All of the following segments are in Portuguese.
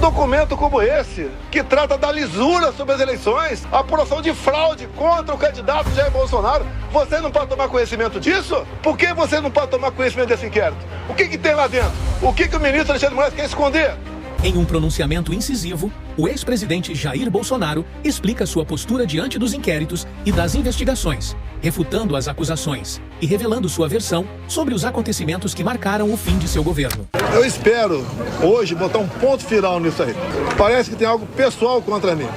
documento como esse, que trata da lisura sobre as eleições, a apuração de fraude contra o candidato Jair Bolsonaro, você não pode tomar conhecimento disso? Por que você não pode tomar conhecimento desse inquérito? O que tem lá dentro? O que o ministro Alexandre de Moraes quer esconder? Em um pronunciamento incisivo, o ex-presidente Jair Bolsonaro explica sua postura diante dos inquéritos e das investigações, refutando as acusações e revelando sua versão sobre os acontecimentos que marcaram o fim de seu governo. Eu espero hoje botar um ponto final nisso aí. Parece que tem algo pessoal contra mim.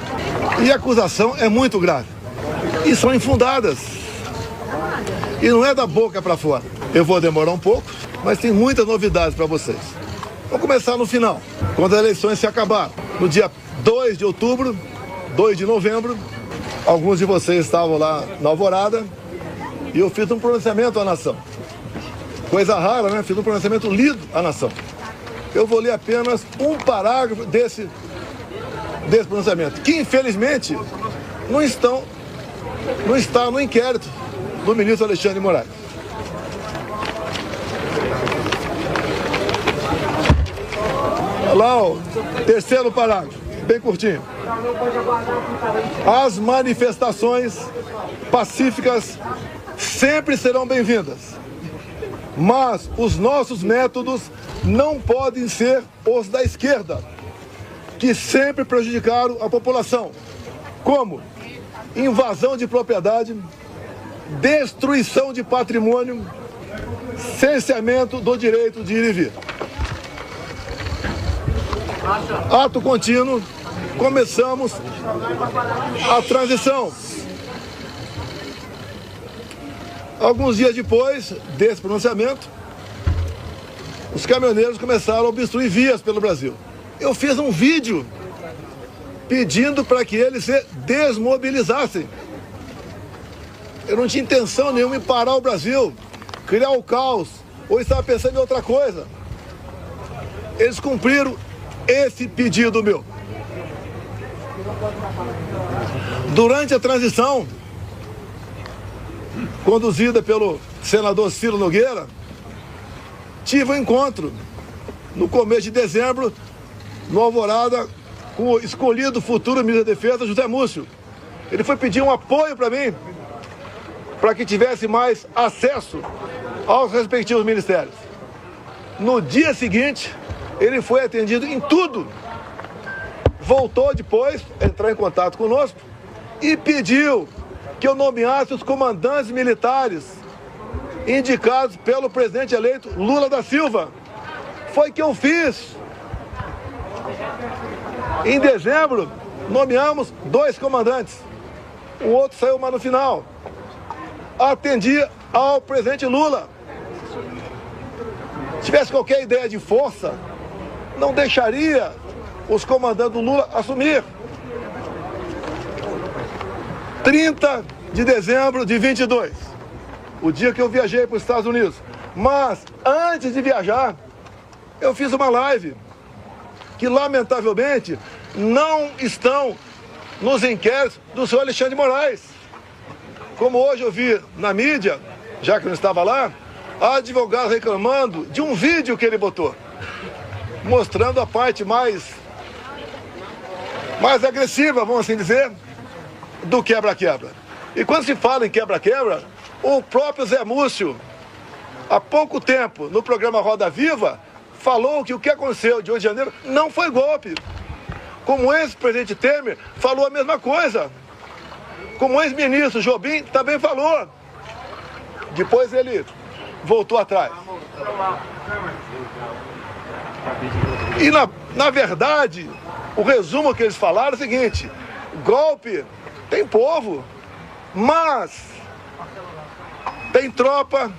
E a acusação é muito grave. E são infundadas. E não é da boca para fora. Eu vou demorar um pouco, mas tem muitas novidades para vocês. Vamos começar no final, quando as eleições se acabaram. No dia 2 de outubro, 2 de novembro, alguns de vocês estavam lá na Alvorada e eu fiz um pronunciamento à nação. Coisa rara, né? Fiz um pronunciamento lido à nação. Eu vou ler apenas um parágrafo desse pronunciamento, que infelizmente não está no inquérito do ministro Alexandre de Moraes. Lá, ó, terceiro parágrafo, bem curtinho. As manifestações pacíficas sempre serão bem-vindas, mas os nossos métodos não podem ser os da esquerda, que sempre prejudicaram a população, como invasão de propriedade, destruição de patrimônio, cerceamento do direito de ir e vir. Ato contínuo, começamos a transição. Alguns dias depois desse pronunciamento, os caminhoneiros começaram a obstruir vias pelo Brasil. Eu fiz um vídeo pedindo para que eles se desmobilizassem. Eu não tinha intenção nenhuma em parar o Brasil, criar o caos, ou estava pensando em outra coisa. Eles cumpriram esse pedido meu. Durante a transição, conduzida pelo senador Ciro Nogueira, tive um encontro no começo de dezembro, no Alvorada, com o escolhido futuro ministro da Defesa, José Múcio. Ele foi pedir um apoio para mim, para que tivesse mais acesso aos respectivos ministérios. No dia seguinte, ele foi atendido em tudo. Voltou depois a entrar em contato conosco e pediu que eu nomeasse os comandantes militares indicados pelo presidente eleito Lula da Silva. Foi que eu fiz. Em dezembro, nomeamos 2 comandantes. O outro saiu mais no final. Atendi ao presidente Lula. Se tivesse qualquer ideia de força, não deixaria os comandantes do Lula assumir. 30 de dezembro de 22, o dia que eu viajei para os Estados Unidos. Mas, antes de viajar, eu fiz uma live que, lamentavelmente, não estão nos inquéritos do senhor Alexandre de Moraes. Como hoje eu vi na mídia, já que eu não estava lá, advogados reclamando de um vídeo que ele botou, mostrando a parte mais agressiva, vamos assim dizer, do quebra-quebra. E quando se fala em quebra-quebra, o próprio Zé Múcio, há pouco tempo, no programa Roda Viva, falou que o que aconteceu de 8 de janeiro não foi golpe. Como o ex-presidente Temer falou a mesma coisa. Como o ex-ministro Jobim também falou. Depois ele voltou atrás. E na verdade, o resumo que eles falaram é o seguinte: golpe tem povo, mas tem tropa,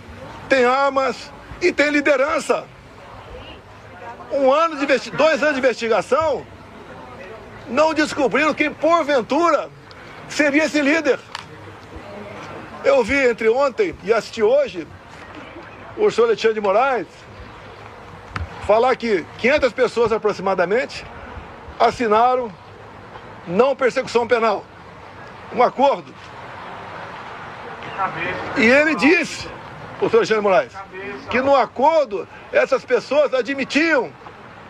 tem armas e tem liderança. 2 anos de investigação não descobriram quem porventura seria esse líder. Eu vi entre ontem e assisti hoje o senhor Alexandre de Moraes falar que 500 pessoas aproximadamente assinaram não persecução penal, um acordo. E ele disse, o senhor Alexandre de Moraes, que no acordo essas pessoas admitiam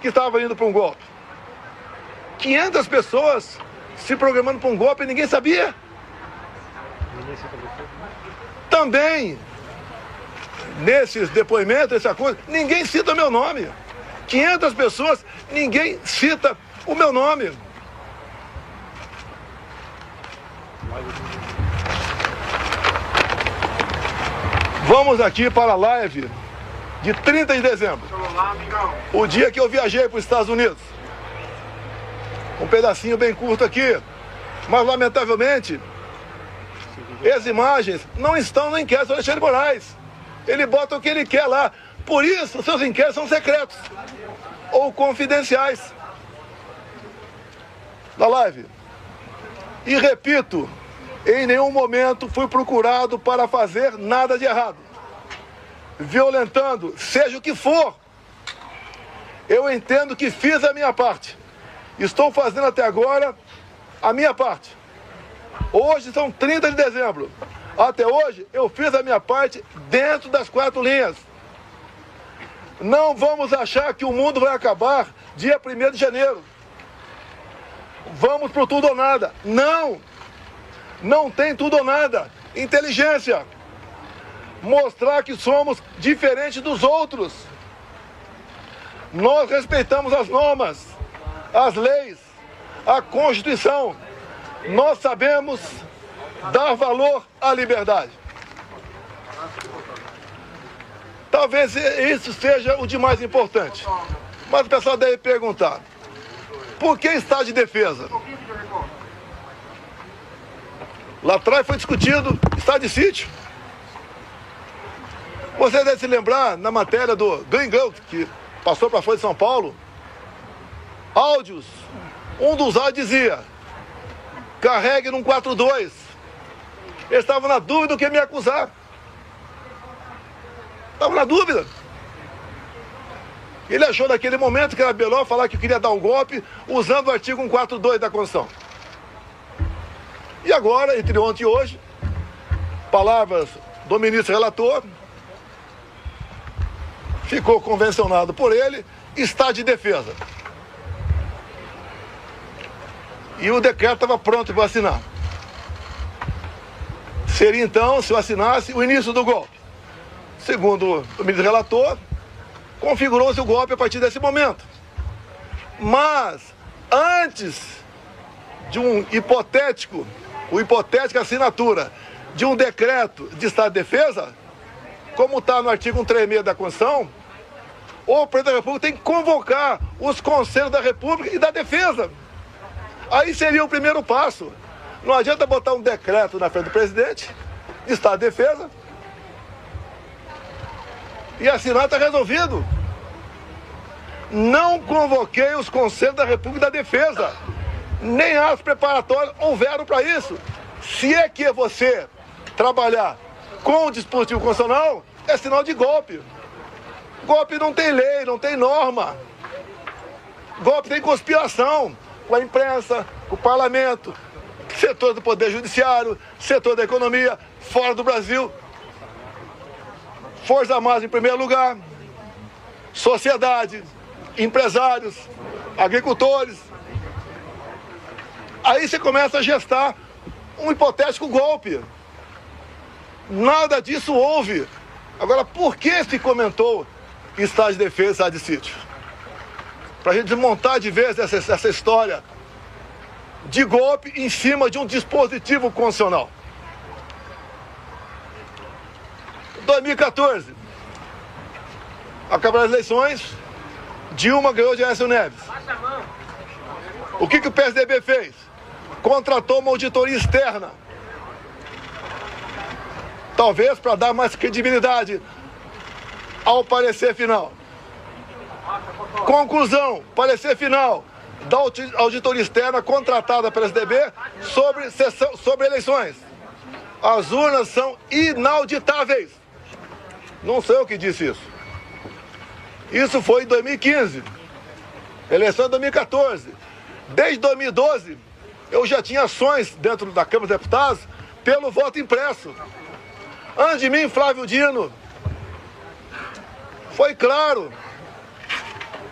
que estavam indo para um golpe. 500 pessoas se programando para um golpe e ninguém sabia. Também, nesses depoimentos, essa coisa, ninguém cita o meu nome. 500 pessoas, ninguém cita o meu nome. Vamos aqui para a live de 30 de dezembro. O dia que eu viajei para os Estados Unidos. Um pedacinho bem curto aqui. Mas, lamentavelmente, as imagens não estão no inquérito do Alexandre de Moraes. Ele bota o que ele quer lá. Por isso, seus inquéritos são secretos ou confidenciais. Na live. E repito, em nenhum momento fui procurado para fazer nada de errado. Violentando, seja o que for. Eu entendo que fiz a minha parte. Estou fazendo até agora a minha parte. Hoje são 30 de dezembro. Até hoje eu fiz a minha parte dentro das 4 linhas. Não vamos achar que o mundo vai acabar dia 1º de janeiro. Vamos pro tudo ou nada. Não! Não tem tudo ou nada. Inteligência. Mostrar que somos diferentes dos outros. Nós respeitamos as normas, as leis, a Constituição. Nós sabemos dar valor à liberdade. Talvez isso seja o de mais importante. Mas o pessoal deve perguntar: por que estado de defesa? Lá atrás foi discutido estado de sítio. Você deve se lembrar, na matéria do Gringão, que passou para a Folha de São Paulo, áudios. Um dos áudios dizia: carregue num 42. Eles estavam na dúvida do que me acusar. Estavam na dúvida. Ele achou naquele momento que era melhor falar que queria dar um golpe usando o artigo 142 da Constituição. E agora, entre ontem e hoje, palavras do ministro relator, ficou convencionado por ele, estado de defesa. E o decreto estava pronto para assinar. Seria então, se eu assinasse, o início do golpe. Segundo o ministro relator, configurou-se o golpe a partir desse momento. Mas, antes de hipotética assinatura de um decreto de estado de defesa, como está no artigo 136 da Constituição, o presidente da República tem que convocar os conselhos da República e da Defesa. Aí seria o primeiro passo. Não adianta botar um decreto na frente do presidente de estado de defesa e assinar, está resolvido. Não convoquei os conselhos da República e da Defesa. Nem as preparatórias houveram para isso. Se é que você trabalhar com o dispositivo constitucional, é sinal de golpe. Golpe não tem lei, não tem norma. Golpe tem conspiração com a imprensa, com o parlamento, setor do poder judiciário, setor da economia, fora do Brasil. Forças Armadas em primeiro lugar, sociedade, empresários, agricultores. Aí você começa a gestar um hipotético golpe. Nada disso houve. Agora, por que se comentou estado de defesa e estado de sítio? Para a gente desmontar de vez essa história de golpe em cima de um dispositivo constitucional. 2014, acabaram as eleições, Dilma ganhou de Aécio Neves. O que o PSDB fez? Contratou uma auditoria externa. Talvez para dar mais credibilidade ao parecer final. Conclusão, parecer final da auditoria externa contratada pela PSDB sobre eleições. As urnas são inauditáveis. Não sou eu que disse isso. Isso foi em 2015. Eleição de 2014. Desde 2012, eu já tinha ações dentro da Câmara dos Deputados pelo voto impresso. Antes de mim, Flávio Dino foi claro,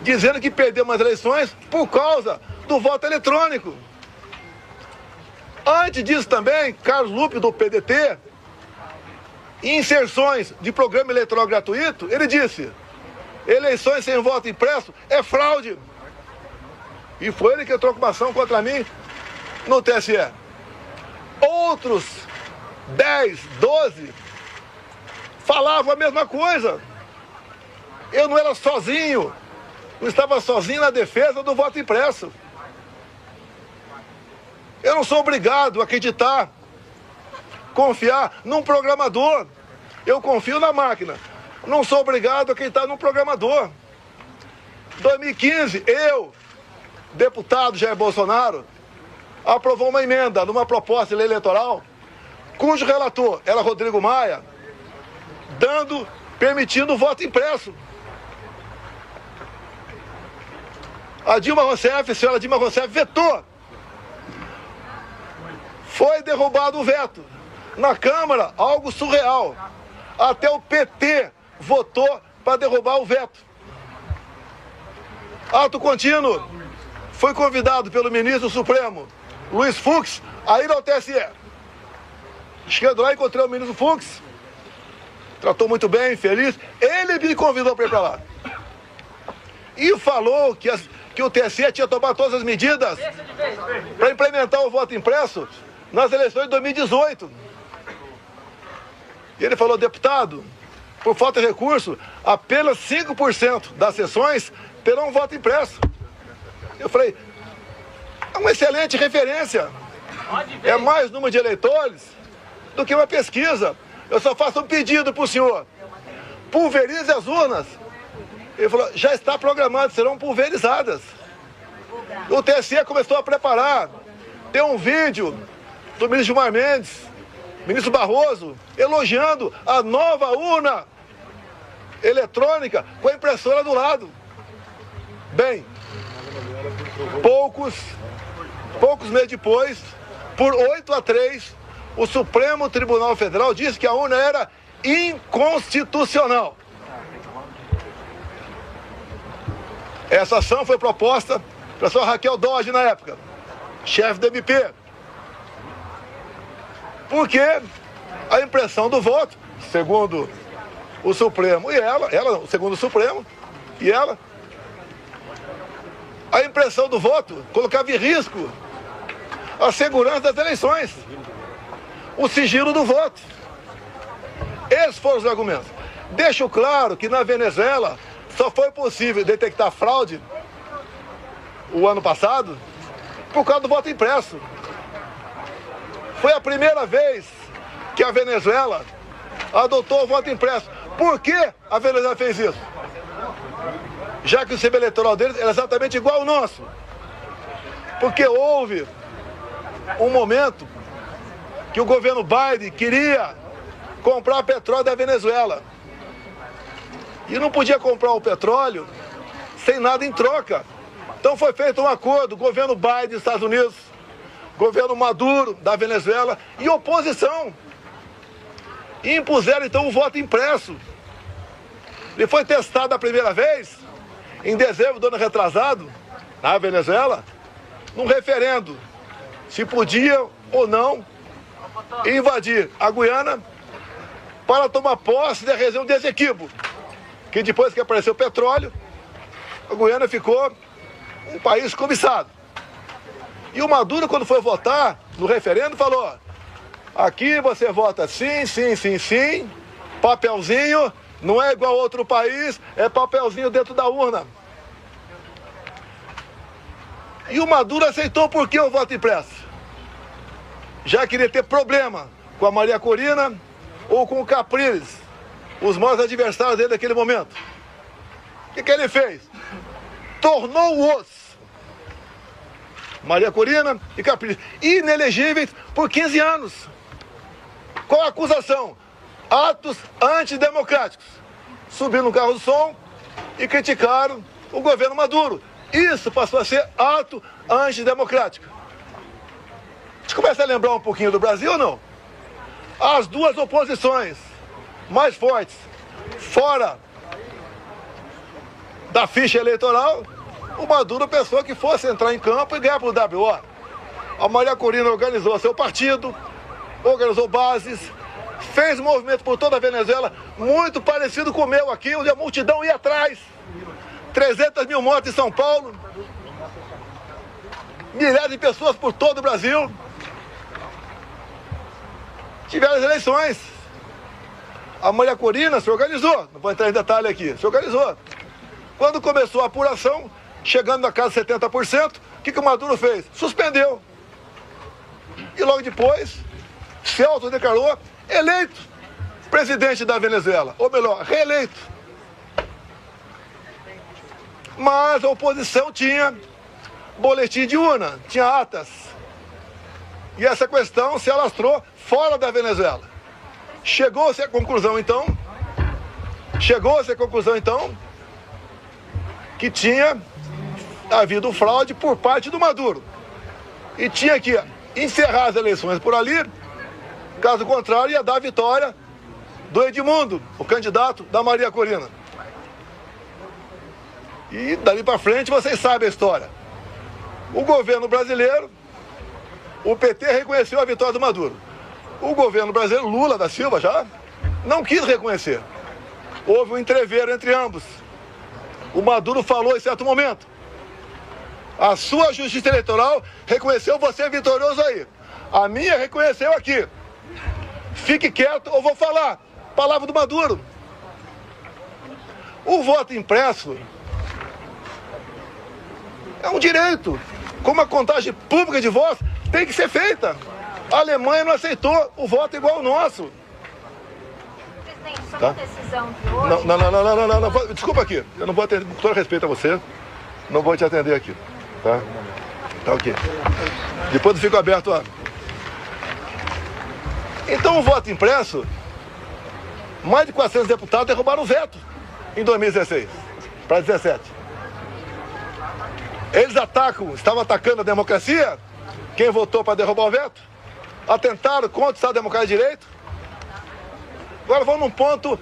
dizendo que perdeu umas eleições por causa do voto eletrônico. Antes disso também, Carlos Lupe, do PDT, em inserções de programa eleitoral gratuito, ele disse: eleições sem voto impresso é fraude. E foi ele que entrou com uma ação contra mim no TSE. Outros 10, 12 falavam a mesma coisa. Eu não era sozinho, não estava sozinho na defesa do voto impresso. Eu não sou obrigado a acreditar, confiar num programador. Eu confio na máquina. Não sou obrigado a acreditar num programador. Em 2015, eu, deputado Jair Bolsonaro, aprovou uma emenda numa proposta de lei eleitoral, cujo relator era Rodrigo Maia, permitindo o voto impresso. A senhora Dilma Rousseff vetou. Foi derrubado o veto. Na Câmara, algo surreal. Até o PT votou para derrubar o veto. Ato contínuo. Foi convidado pelo ministro Supremo, Luiz Fux, a ir ao TSE. Chegando lá, encontrei o ministro Fux. Tratou muito bem, feliz. Ele me convidou para ir para lá. E falou que o TSE tinha tomado todas as medidas para implementar o voto impresso nas eleições de 2018. E ele falou: deputado, por falta de recurso, apenas 5% das sessões terão voto impresso. Eu falei: é uma excelente referência. É mais número de eleitores do que uma pesquisa. Eu só faço um pedido para o senhor: pulverize as urnas. Ele falou: já está programado, serão pulverizadas. O TSE começou a preparar. Tem um vídeo do ministro Gilmar Mendes, ministro Barroso, elogiando a nova urna eletrônica com a impressora do lado. Bem, poucos meses depois, por 8-3, o Supremo Tribunal Federal disse que a urna era inconstitucional. Essa ação foi proposta pela senhora Raquel Dodge na época, chefe do MP. Porque a impressão do voto, segundo o Supremo, segundo o Supremo, a impressão do voto colocava em risco a segurança das eleições, o sigilo do voto. Esses foram os argumentos. Deixo claro que na Venezuela só foi possível detectar fraude o ano passado por causa do voto impresso. Foi a primeira vez que a Venezuela adotou o voto impresso. Por que a Venezuela fez isso? Já que o sistema eleitoral deles era exatamente igual ao nosso. Porque houve um momento que o governo Biden queria comprar petróleo da Venezuela. E não podia comprar o petróleo sem nada em troca. Então foi feito um acordo, governo Biden dos Estados Unidos, governo Maduro da Venezuela e oposição. E impuseram então o voto impresso. Ele foi testado a primeira vez em dezembro do ano retrasado, na Venezuela, num referendo, se podia ou não invadir a Guiana para tomar posse da região de Essequibo, que depois que apareceu o petróleo, a Guiana ficou um país cobiçado. E o Maduro, quando foi votar no referendo, falou: aqui você vota sim, sim, sim, sim, papelzinho, não é igual a outro país, é papelzinho dentro da urna. E o Maduro aceitou por que o voto impresso? Já queria ter problema com a Maria Corina ou com o Capriles, os maiores adversários dele naquele momento. O que ele fez? Tornou-os, Maria Corina e Capriles, inelegíveis por 15 anos. Qual a acusação? Atos antidemocráticos. Subiram no carro do som e criticaram o governo Maduro. Isso passou a ser ato antidemocrático. A gente começa a lembrar um pouquinho do Brasil ou não? As duas oposições mais fortes, fora da ficha eleitoral, o Maduro pensou que fosse entrar em campo e ganhar por WO. A Maria Corina organizou seu partido, organizou bases, fez movimento por toda a Venezuela, muito parecido com o meu aqui, onde a multidão ia atrás. 300 mil mortes em São Paulo, milhares de pessoas por todo o Brasil. Tiveram as eleições. A Maria Corina se organizou, não vou entrar em detalhe aqui, se organizou. Quando começou a apuração, chegando na casa de 70%, o que o Maduro fez? Suspendeu. E logo depois, se autodeclarou eleito presidente da Venezuela, ou melhor, reeleito. Mas a oposição tinha boletim de urna, tinha atas. E essa questão se alastrou fora da Venezuela. Chegou-se à conclusão, então, que tinha havido fraude por parte do Maduro. E tinha que encerrar as eleições por ali, caso contrário, ia dar a vitória do Edmundo, o candidato da Maria Corina. E dali para frente vocês sabem a história. O governo brasileiro, o PT reconheceu a vitória do Maduro. O governo brasileiro, Lula da Silva já, não quis reconhecer. Houve um entreveiro entre ambos. O Maduro falou em certo momento: a sua justiça eleitoral reconheceu você vitorioso aí. A minha reconheceu aqui. Fique quieto ou vou falar. Palavra do Maduro. O voto impresso é um direito. Como a contagem pública de votos tem que ser feita. A Alemanha não aceitou o voto igual ao nosso. Presidente, sobre a decisão de hoje... Não. Desculpa aqui. Eu não vou atender, com todo respeito a você, não vou te atender aqui. Tá? Tá ok. Depois eu fico aberto a... Então o voto impresso, mais de 400 deputados derrubaram o veto em 2016 para 2017. Eles estavam atacando a democracia, quem votou para derrubar o veto, atentaram contra o Estado Democrático de Direito. Agora vamos num ponto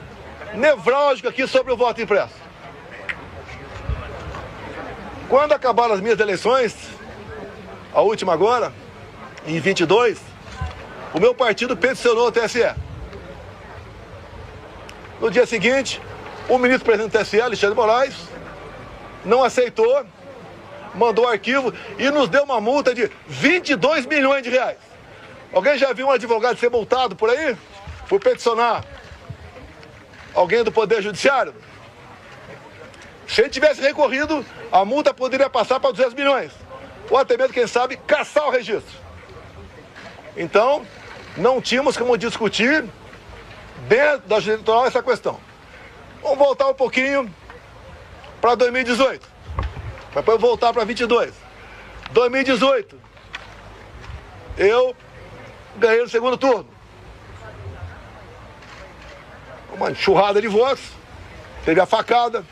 nevrálgico aqui sobre o voto impresso. Quando acabaram as minhas eleições, a última agora, em 22, o meu partido peticionou o TSE. No dia seguinte, o ministro-presidente do TSE, Alexandre de Moraes, não aceitou, mandou o arquivo e nos deu uma multa de 22 milhões de reais. Alguém já viu um advogado ser multado por aí? Por peticionar alguém do Poder Judiciário? Se ele tivesse recorrido, a multa poderia passar para 200 milhões. Ou até mesmo, quem sabe, caçar o registro. Então, não tínhamos como discutir dentro da justiça eleitoral essa questão. Vamos voltar um pouquinho para 2018. Depois voltar para 22. 2018. Eu ganhei no segundo turno. Uma enxurrada de votos. Teve a facada.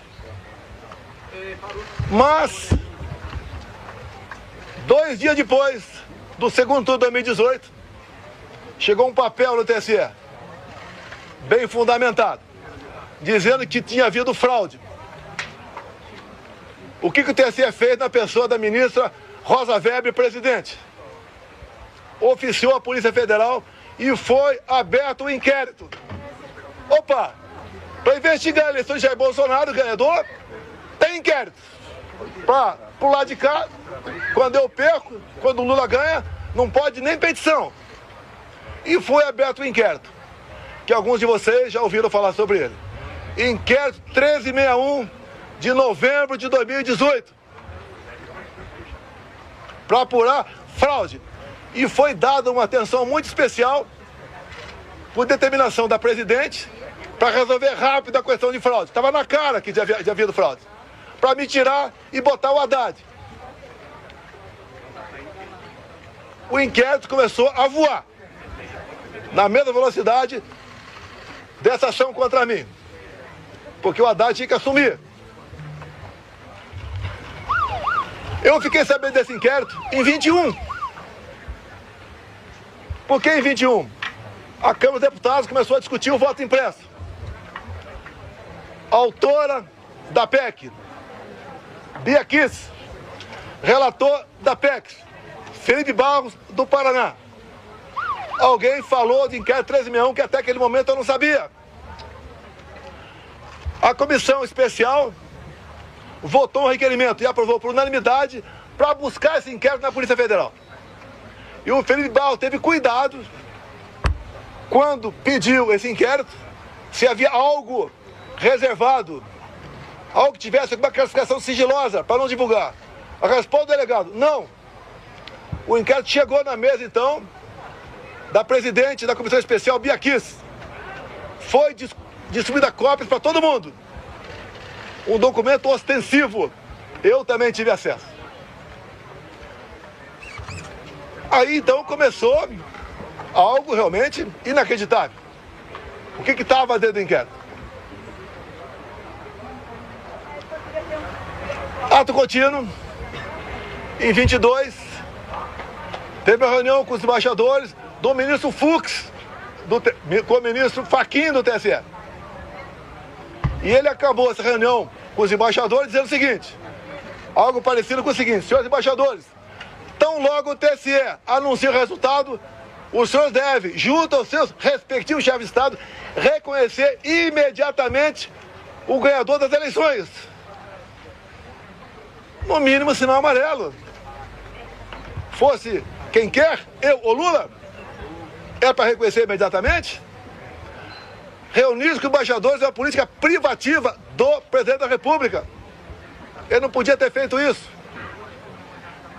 Mas, 2 dias depois do segundo turno de 2018, chegou um papel no TSE, bem fundamentado, dizendo que tinha havido fraude. O que o TSE fez na pessoa da ministra Rosa Weber, presidente? Oficiou a Polícia Federal e foi aberto um inquérito. Opa! Para investigar a eleição de Jair Bolsonaro, ganhador, tem inquérito. Para pro lado de cá, quando eu perco, quando o Lula ganha, não pode nem petição. E foi aberto um inquérito, que alguns de vocês já ouviram falar sobre ele. Inquérito 1361 de novembro de 2018. Para apurar fraude. E foi dada uma atenção muito especial, por determinação da presidente, para resolver rápido a questão de fraude. Estava na cara que já havia fraude. Para me tirar e botar o Haddad. O inquérito começou a voar na mesma velocidade dessa ação contra mim. Porque o Haddad tinha que assumir. Eu fiquei sabendo desse inquérito em 21. Por que em 21? A Câmara dos Deputados começou a discutir o voto impresso. A autora da PEC, Bia Kicis, Relator da PEC, Felipe Barros, do Paraná. Alguém falou de inquérito 1361 que até aquele momento eu não sabia. A comissão especial votou um requerimento e aprovou por unanimidade para buscar esse inquérito na Polícia Federal. E o Felipe Barros teve cuidado, quando pediu esse inquérito, se havia algo reservado, algo que tivesse alguma classificação sigilosa para não divulgar. A resposta do delegado, não. O inquérito chegou na mesa, então, da presidente da comissão especial, Bia Kiss. Foi distribuída cópias para todo mundo. Um documento ostensivo. Eu também tive acesso. Aí, então, começou algo realmente inacreditável. O que estava dentro do inquérito? Ato contínuo, em 22, teve uma reunião com os embaixadores do ministro Fux, com o ministro Fachin do TSE. E ele acabou essa reunião com os embaixadores dizendo o seguinte, algo parecido com o seguinte, senhores embaixadores, tão logo o TSE anuncia o resultado, os senhores devem, junto aos seus respectivos chefes de Estado, reconhecer imediatamente o ganhador das eleições. No mínimo, sinal amarelo. Fosse quem quer, eu ou Lula, é para reconhecer imediatamente? Reunir com embaixadores é uma política privativa do presidente da República. Ele não podia ter feito isso.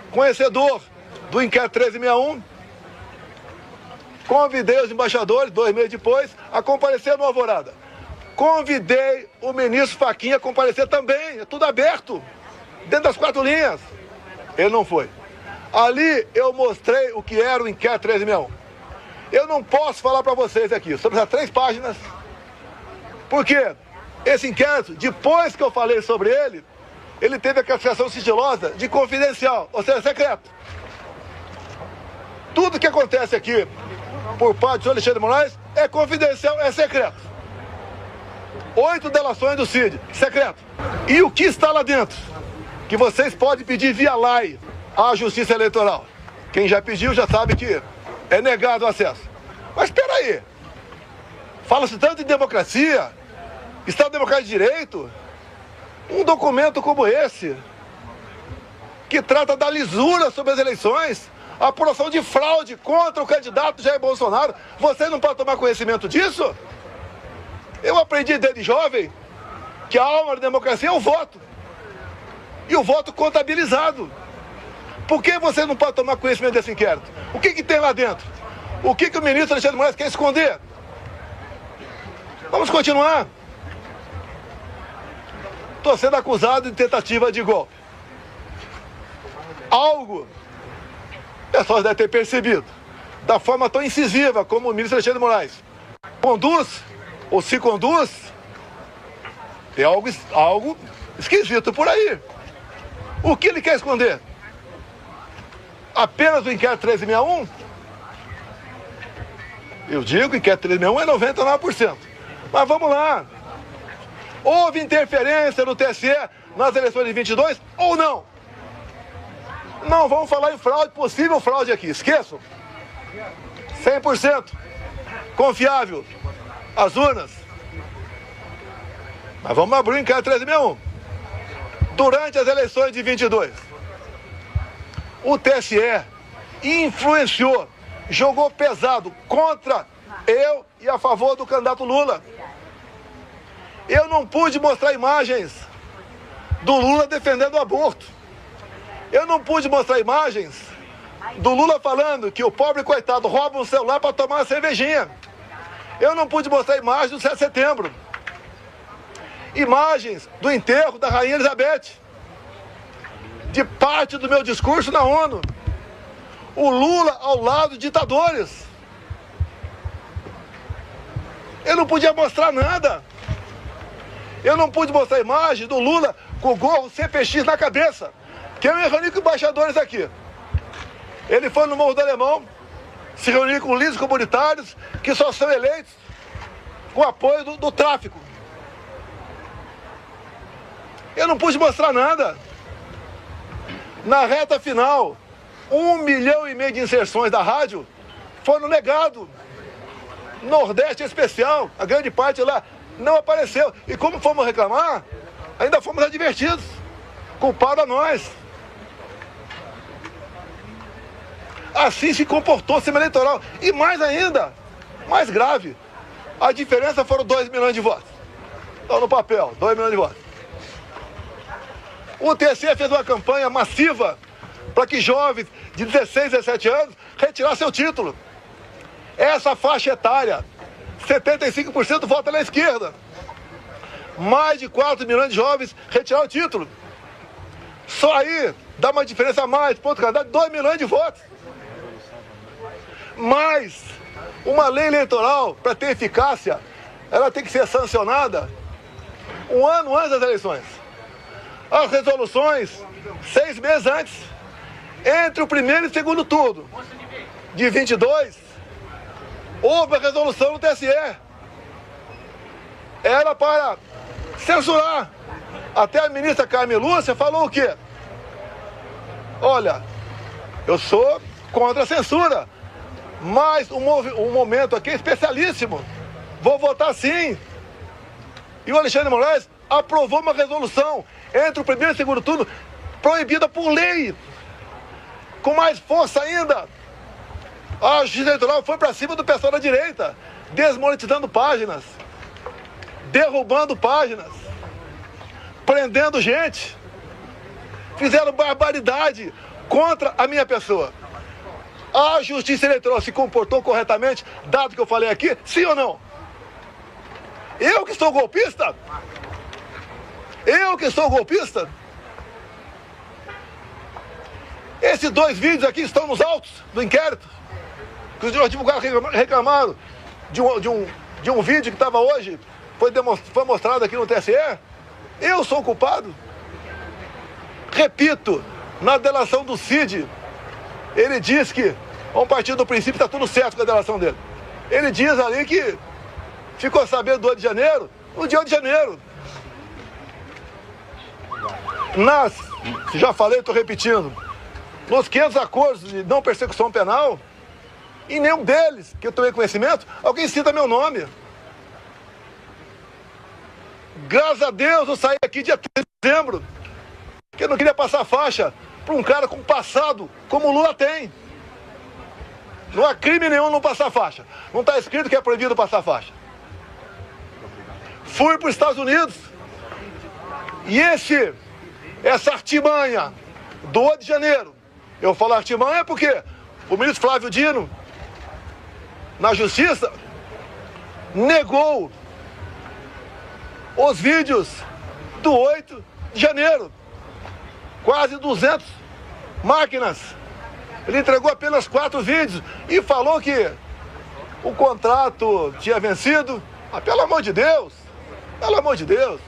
Conhecedor do inquérito 1361, convidei os embaixadores, 2 meses depois, a comparecer no Alvorada. Convidei o ministro Fachin a comparecer também, é tudo aberto, dentro das 4 linhas. Ele não foi. Ali eu mostrei o que era o inquérito 1361. Eu não posso falar para vocês aqui, só precisa 3 páginas, porque esse inquérito, depois que eu falei sobre ele, ele teve a classificação sigilosa de confidencial, ou seja, secreto. Tudo que acontece aqui por parte do Alexandre de Moraes é confidencial, é secreto. 8 delações do CID, secreto. E o que está lá dentro? Que vocês podem pedir via lei à Justiça Eleitoral. Quem já pediu já sabe que é negado o acesso. Mas espera aí. Fala-se tanto em democracia, Estado Democrático de Direito, um documento como esse, que trata da lisura sobre as eleições, a apuração de fraude contra o candidato Jair Bolsonaro, você não pode tomar conhecimento disso? Eu aprendi desde jovem que a alma da democracia é o voto. E o voto contabilizado. Por que você não pode tomar conhecimento desse inquérito? O que tem lá dentro? O que o ministro Alexandre de Moraes quer esconder? Vamos continuar. Estou sendo acusado de tentativa de golpe. Algo, o pessoal deve ter percebido, da forma tão incisiva como o ministro Alexandre de Moraes conduz, ou se conduz, tem algo esquisito por aí. O que ele quer esconder? Apenas o inquérito 1361? Eu digo que o inquérito 1361 é 99%. Mas vamos lá. Houve interferência no TSE nas eleições de 22 ou não? Não vamos falar em fraude, possível fraude aqui. Esqueçam. 100% confiável as urnas. Mas vamos abrir o inquérito 1361. Durante as eleições de 22, o TSE influenciou, jogou pesado contra eu e a favor do candidato Lula. Eu não pude mostrar imagens do Lula defendendo o aborto. Eu não pude mostrar imagens do Lula falando que o pobre coitado rouba um celular para tomar uma cervejinha. Eu não pude mostrar imagens do 7 de setembro. Imagens do enterro da Rainha Elizabeth. De parte do meu discurso na ONU. O Lula ao lado de ditadores. Eu não podia mostrar nada. Eu não pude mostrar imagem do Lula com o gorro CPX na cabeça. Que eu me reuni com embaixadores aqui. Ele foi no Morro do Alemão, se reunir com líderes comunitários que só são eleitos com apoio do tráfico. Eu não pude mostrar nada. Na reta final, 1,5 milhão de inserções da rádio foram negados. Nordeste especial, a grande parte lá não apareceu. E como fomos reclamar, ainda fomos advertidos. Culpado a nós. Assim se comportou o sistema eleitoral. E mais ainda, mais grave, a diferença foram 2 milhões de votos. Então, no papel, 2 milhões de votos. O TSE fez uma campanha massiva para que jovens de 16, 17 anos retirassem seu título. Essa faixa etária, 75% vota na esquerda. Mais de 4 milhões de jovens retiraram o título. Só aí dá uma diferença a mais, ponto candidato, 2 milhões de votos. Mas uma lei eleitoral, para ter eficácia, ela tem que ser sancionada um ano antes das eleições. As resoluções, 6 meses antes. Entre o primeiro e o segundo turno de 22, houve a resolução no TSE. Era para censurar. Até a ministra Carmen Lúcia falou o quê? Olha, eu sou contra a censura, mas um momento aqui é especialíssimo. Vou votar sim. E o Alexandre de Moraes aprovou uma resolução entre o primeiro e o segundo turno, proibida por lei. Com mais força ainda, a Justiça Eleitoral foi para cima do pessoal da direita, desmonetizando páginas, derrubando páginas, prendendo gente. Fizeram barbaridade contra a minha pessoa. A Justiça Eleitoral se comportou corretamente, dado que eu falei aqui, sim ou não? Eu que sou golpista? Eu que sou golpista? Esses 2 vídeos aqui estão nos autos do inquérito. Que os advogados reclamaram de um vídeo que estava hoje, foi mostrado aqui no TSE. Eu sou o culpado. Repito, na delação do Cid, ele diz que, vamos partir do princípio, está tudo certo com a delação dele. Ele diz ali que ficou sabendo do 8 de janeiro, no dia 8 de janeiro. Já falei, estou repetindo, nos 500 acordos de não persecução penal, em nenhum deles, que eu tomei conhecimento, alguém cita meu nome. Graças a Deus eu saí aqui dia 3 de dezembro, porque eu não queria passar faixa para um cara com passado como o Lula tem. Não há crime nenhum não passar faixa. Não está escrito que é proibido passar faixa. Fui para os Estados Unidos e essa artimanha do 8 de janeiro, eu falo artimanha porque o ministro Flávio Dino, na Justiça, negou os vídeos do 8 de janeiro. Quase 200 máquinas. Ele entregou apenas 4 vídeos e falou que o contrato tinha vencido. Ah, pelo amor de Deus! Pelo amor de Deus!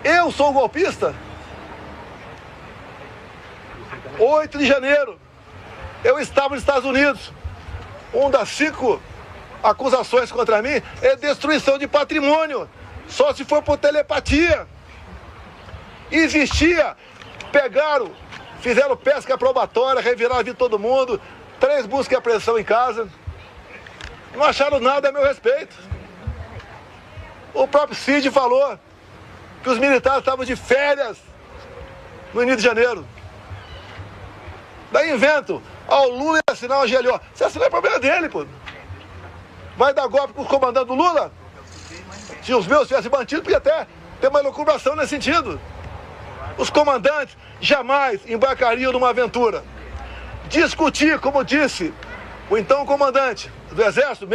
Eu sou golpista? 8 de janeiro, eu estava nos Estados Unidos. Uma das 5 acusações contra mim é destruição de patrimônio, só se for por telepatia. Existia, fizeram pesca probatória, reviraram a vida de todo mundo, 3 buscas e apreensão em casa. Não acharam nada a meu respeito. O próprio Cid falou que os militares estavam de férias no início de janeiro. Daí invento, o Lula ia assinar uma GLO. Se assinar é problema dele, pô. Vai dar golpe com os comandantes do Lula? Se os meus tivessem mantido, podia até ter uma elucubração nesse sentido. Os comandantes jamais embarcariam numa aventura. Discutir, como disse o então comandante do Exército,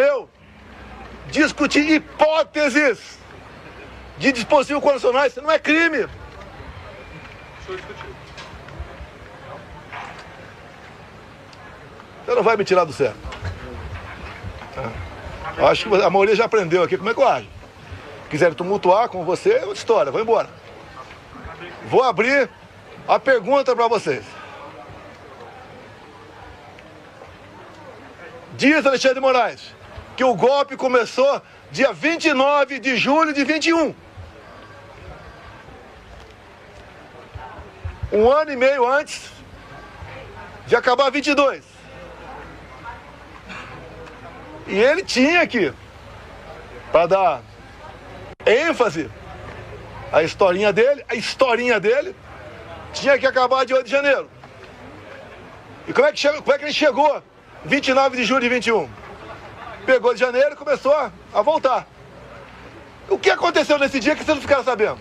discutir hipóteses de dispositivos condicionais, isso não é crime. Você não vai me tirar do sério. Acho que a maioria já aprendeu aqui como é que eu ajo. Quiserem tumultuar com você, é outra história, vou embora. Vou abrir a pergunta para vocês. Diz Alexandre de Moraes que o golpe começou dia 29 de julho de 21. um ano e meio antes de acabar 22. E ele tinha que, para dar ênfase à historinha dele, tinha que acabar de 8 de janeiro. E como é que ele chegou 29 de julho de 21? Pegou de janeiro e começou a voltar. O que aconteceu nesse dia que vocês não ficaram sabendo?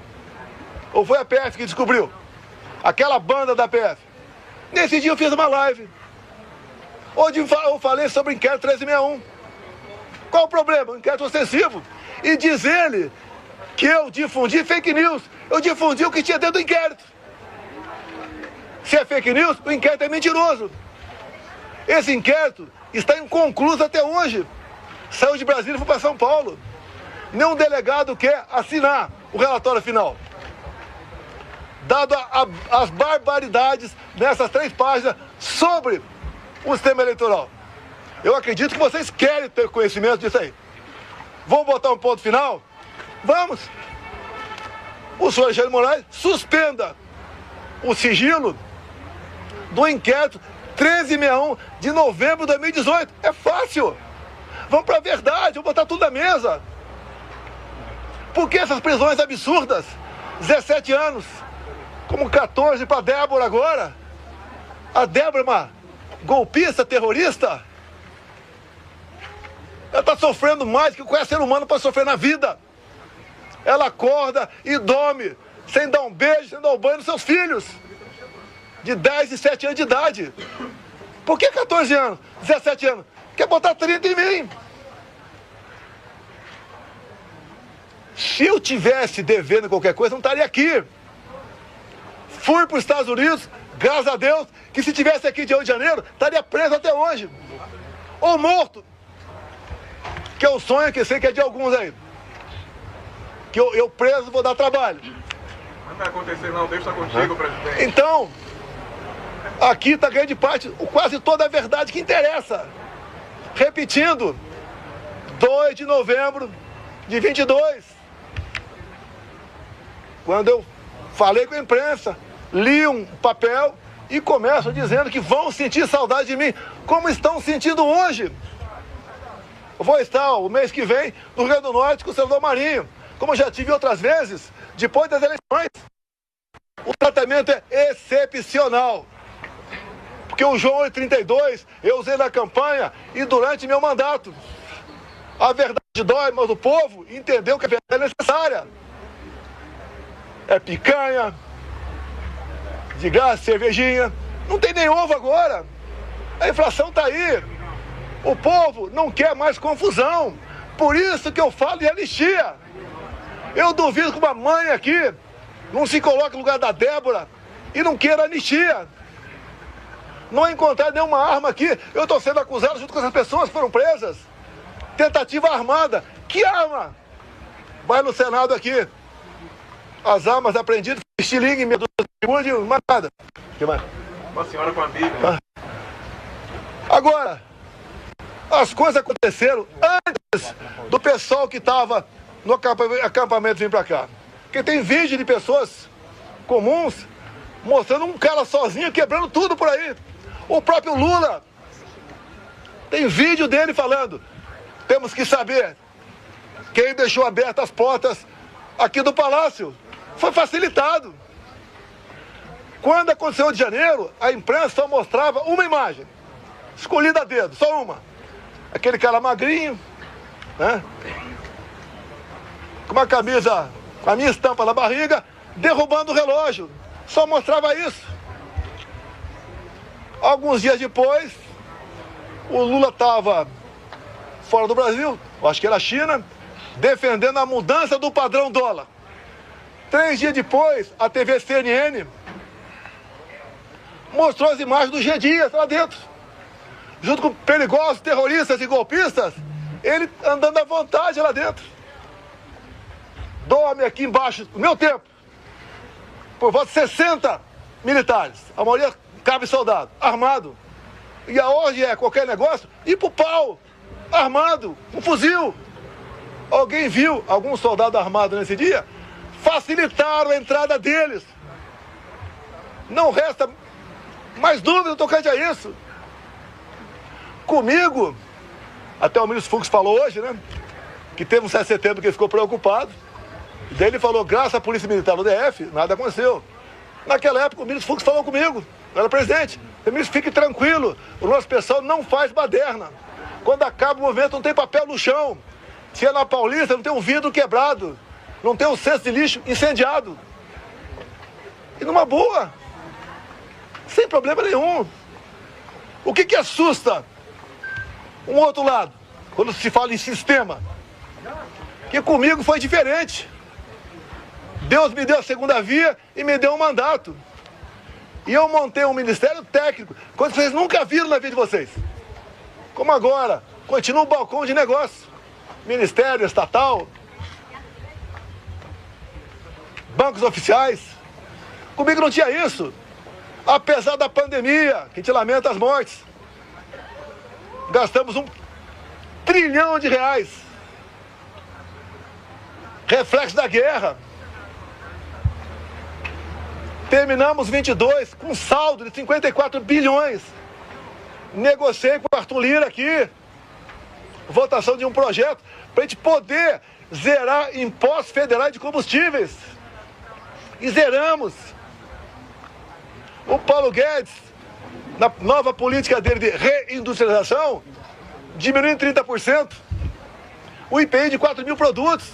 Ou foi a PF que descobriu? Aquela banda da PF. Nesse dia eu fiz uma live, onde eu falei sobre o inquérito 1361. Qual o problema? O inquérito ostensivo. E diz ele que eu difundi fake news. Eu difundi o que tinha dentro do inquérito. Se é fake news, o inquérito é mentiroso. Esse inquérito está inconcluso até hoje. Saiu de Brasília e foi para São Paulo. Nenhum delegado quer assinar o relatório final. Dado as barbaridades nessas 3 páginas sobre o sistema eleitoral. Eu acredito que vocês querem ter conhecimento disso aí. Vamos botar um ponto final? Vamos! O senhor Alexandre de Moraes suspenda o sigilo do inquérito 1361 de novembro de 2018. É fácil! Vamos para a verdade, vamos botar tudo na mesa. Por que essas prisões absurdas? 17 anos, como 14 para a Débora agora. A Débora é uma golpista, terrorista. Ela está sofrendo mais que qualquer ser humano para sofrer na vida. Ela acorda e dorme, sem dar um beijo, sem dar um banho nos seus filhos. De 10 e 7 anos de idade. Por que 14 anos, 17 anos? Quer botar 30 em mim. Se eu tivesse devendo qualquer coisa, não estaria aqui. Fui para os Estados Unidos, graças a Deus, que se tivesse aqui de 8 de janeiro, estaria preso até hoje. Ou morto. Que é o sonho que eu sei que é de alguns aí. Que eu preso vou dar trabalho. Não vai acontecer não, Deus está contigo, presidente. Então, aqui está grande parte, quase toda a verdade que interessa. Repetindo, 2 de novembro de 22. Quando eu falei com a imprensa, li um papel e começo dizendo que vão sentir saudade de mim, como estão sentindo hoje. Eu vou estar o mês que vem no Rio Grande do Norte com o senador Marinho, como eu já tive outras vezes, depois das eleições. O tratamento é excepcional. Porque o João 832 eu usei na campanha e durante meu mandato. A verdade dói, mas o povo entendeu que a verdade é necessária. É picanha, de graça, cervejinha. Não tem nem ovo agora. A inflação está aí. O povo não quer mais confusão. Por isso que eu falo de anistia. Eu duvido que uma mãe aqui não se coloque no lugar da Débora e não queira anistia. Não encontrar nenhuma arma aqui. Eu estou sendo acusado junto com essas pessoas que foram presas. Tentativa armada. Que arma? Vai no Senado aqui. As armas apreendidas, estilingue, meia dúzia, mais nada. Que mais? Uma senhora com a Bíblia. Agora, as coisas aconteceram antes do pessoal que estava no acampamento vir para cá. Porque tem vídeo de pessoas comuns mostrando um cara sozinho quebrando tudo por aí. O próprio Lula tem vídeo dele falando: temos que saber quem deixou abertas as portas aqui do Palácio. Foi facilitado. Quando aconteceu o de janeiro, a imprensa só mostrava uma imagem, escolhida a dedo, só uma. Aquele cara magrinho, né? Com uma camisa, com a minha estampa na barriga, derrubando o relógio. Só mostrava isso. Alguns dias depois, o Lula estava fora do Brasil, acho que era a China, defendendo a mudança do padrão dólar. 3 dias depois, a TV CNN mostrou as imagens do G. Dias lá dentro. Junto com perigosos terroristas e golpistas, ele andando à vontade lá dentro. Dorme aqui embaixo, no meu tempo, por volta de 60 militares. A maioria cabe soldado, armado. E a ordem é qualquer negócio, ir pro pau, armado, um fuzil. Alguém viu algum soldado armado nesse dia? Facilitaram a entrada deles. Não resta mais dúvida tocante a isso. Comigo, até o ministro Fux falou hoje, né? Que teve um 7 de setembro que ele ficou preocupado. Daí ele falou, graças à Polícia Militar do DF, nada aconteceu. Naquela época, o ministro Fux falou comigo, eu era presidente. O ministro, fique tranquilo, o nosso pessoal não faz baderna. Quando acaba o movimento, não tem papel no chão. Se é na Paulista, não tem um vidro quebrado. Não tem um cesto de lixo incendiado. E numa boa. Sem problema nenhum. O que assusta um outro lado, quando se fala em sistema? Que comigo foi diferente. Deus me deu a segunda via e me deu um mandato. E eu montei um ministério técnico, coisa que vocês nunca viram na vida de vocês. Como agora, continua o balcão de negócio. Ministério estatal, bancos oficiais. Comigo não tinha isso. Apesar da pandemia, que a gente lamenta as mortes. Gastamos R$1 trilhão. Reflexo da guerra. Terminamos 22 com saldo de 54 bilhões. Negociei com o Arthur Lira aqui. Votação de um projeto para a gente poder zerar impostos federais de combustíveis. E zeramos. O Paulo Guedes, na nova política dele de reindustrialização, diminuiu em 30% o IPI de 4 mil produtos.